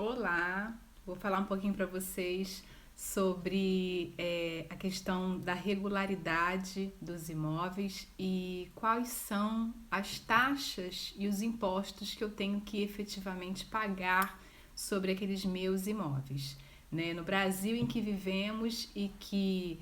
Olá, vou falar um pouquinho para vocês sobre a questão da regularidade dos imóveis e quais são as taxas e os impostos que eu tenho que efetivamente pagar sobre aqueles meus imóveis, né? No Brasil em que vivemos e que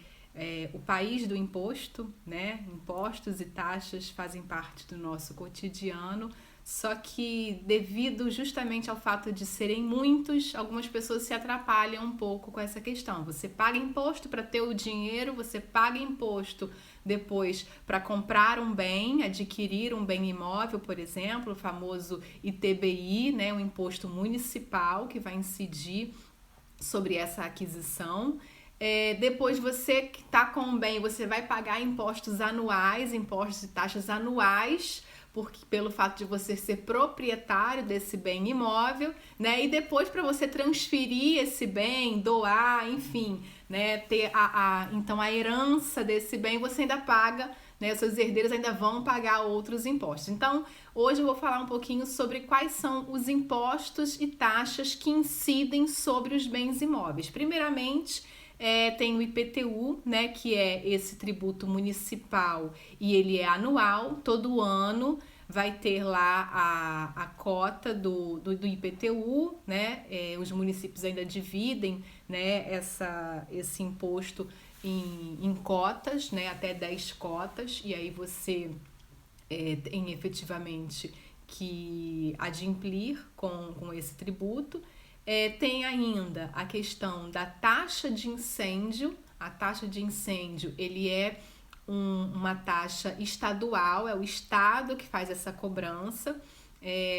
o país do imposto, né? Impostos e taxas fazem parte do nosso cotidiano, só que devido justamente ao fato de serem muitos, algumas pessoas se atrapalham um pouco com essa questão. Você paga imposto para ter o dinheiro, você paga imposto depois para comprar um bem, adquirir um bem imóvel, por exemplo, o famoso ITBI, né, um imposto municipal que vai incidir sobre essa aquisição. Depois você que está com o bem, você vai pagar impostos anuais, impostos e taxas anuais, porque pelo fato de você ser proprietário desse bem imóvel, né? E depois para você transferir esse bem, doar, enfim, né? Ter então a herança desse bem, você ainda paga, né? Seus herdeiros ainda vão pagar outros impostos. Então, hoje eu vou falar um pouquinho sobre quais são os impostos e taxas que incidem sobre os bens imóveis. Primeiramente, tem o IPTU, né, que é esse tributo municipal e ele é anual, todo ano vai ter lá a cota do IPTU, né? Os municípios ainda dividem, né, esse imposto em cotas, né, até 10 cotas, e aí você tem efetivamente que adimplir com esse tributo. Tem ainda a questão da taxa de incêndio. A taxa de incêndio, ele é uma taxa estadual, é o estado que faz essa cobrança.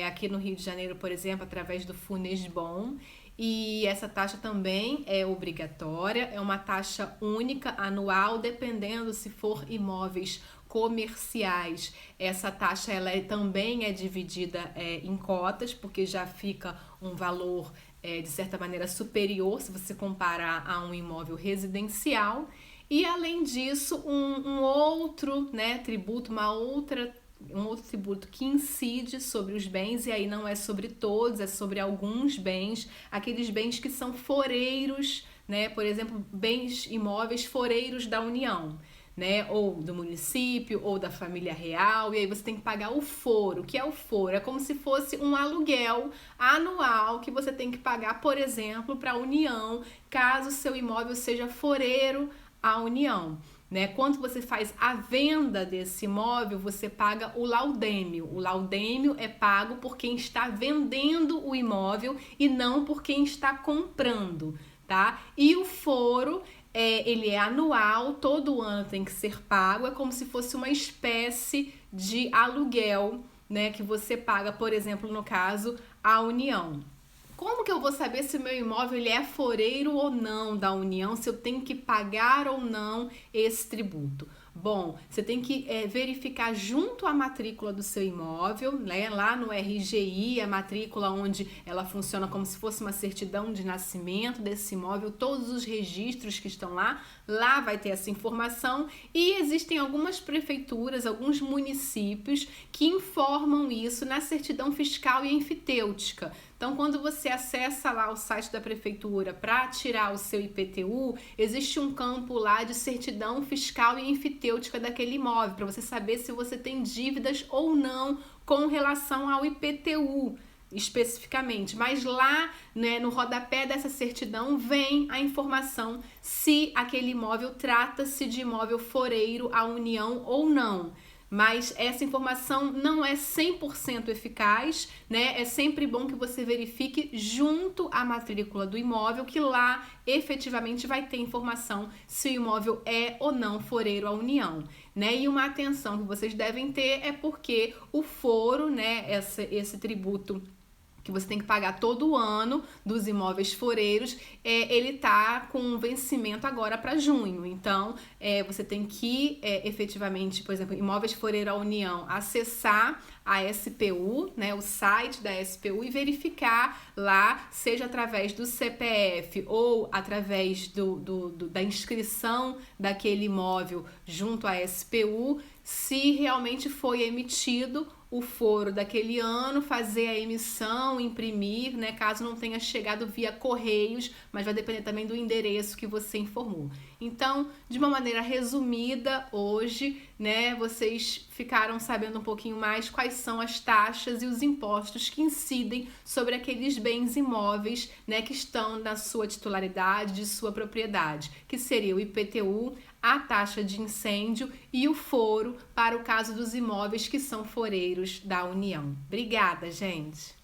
Aqui no Rio de Janeiro, por exemplo, através do Funesbom. E essa taxa também é obrigatória, é uma taxa única anual, dependendo se for imóveis comerciais. Essa taxa também é dividida em cotas, porque já fica um valor de certa maneira superior se você comparar a um imóvel residencial. E além disso, um outro, né, tributo, um outro tributo que incide sobre os bens, e aí não é sobre todos, é sobre alguns bens, aqueles bens que são foreiros, né? Por exemplo, bens imóveis foreiros da União, né? Ou do município, ou da família real, e aí você tem que pagar o foro. O que é o foro? É como se fosse um aluguel anual que você tem que pagar, por exemplo, para a União, caso seu imóvel seja foreiro à União. Né? Quando você faz a venda desse imóvel, você paga o laudêmio. O laudêmio é pago por quem está vendendo o imóvel e não por quem está comprando, tá? E o foro, ele é anual, todo ano tem que ser pago, é como se fosse uma espécie de aluguel, né? Que você paga, por exemplo, no caso, a União. Como que eu vou saber se o meu imóvel ele é foreiro ou não da União, se eu tenho que pagar ou não esse tributo? Bom, você tem que verificar junto à matrícula do seu imóvel, né? Lá no RGI, a matrícula onde ela funciona como se fosse uma certidão de nascimento desse imóvel, todos os registros que estão lá vai ter essa informação, e existem algumas prefeituras, alguns municípios que informam isso na certidão fiscal e enfitêutica. Então, quando você acessa lá o site da prefeitura para tirar o seu IPTU, existe um campo lá de certidão fiscal e enfitêutica daquele imóvel, para você saber se você tem dívidas ou não com relação ao IPTU especificamente, mas lá, né, no rodapé dessa certidão vem a informação se aquele imóvel trata-se de imóvel foreiro à União ou não. Mas essa informação não é 100% eficaz, né? É sempre bom que você verifique junto à matrícula do imóvel, que lá efetivamente vai ter informação se o imóvel é ou não foreiro à União, né? E uma atenção que vocês devem ter é porque o foro, né, esse tributo que você tem que pagar todo ano dos imóveis foreiros, ele tá com vencimento agora para junho. Então, você tem que efetivamente, por exemplo, imóveis foreiro à União, acessar a SPU, né, o site da SPU, e verificar lá, seja através do CPF ou através da inscrição daquele imóvel junto à SPU, se realmente foi emitido o foro daquele ano, fazer a emissão, imprimir, né? Caso não tenha chegado via correios, mas vai depender também do endereço que você informou. Então, de uma maneira resumida, hoje, né, vocês ficaram sabendo um pouquinho mais quais são as taxas e os impostos que incidem sobre aqueles bens imóveis, né, que estão na sua titularidade, de sua propriedade, que seria o IPTU, a taxa de incêndio e o foro para o caso dos imóveis que são foreiros da União. Obrigada, gente!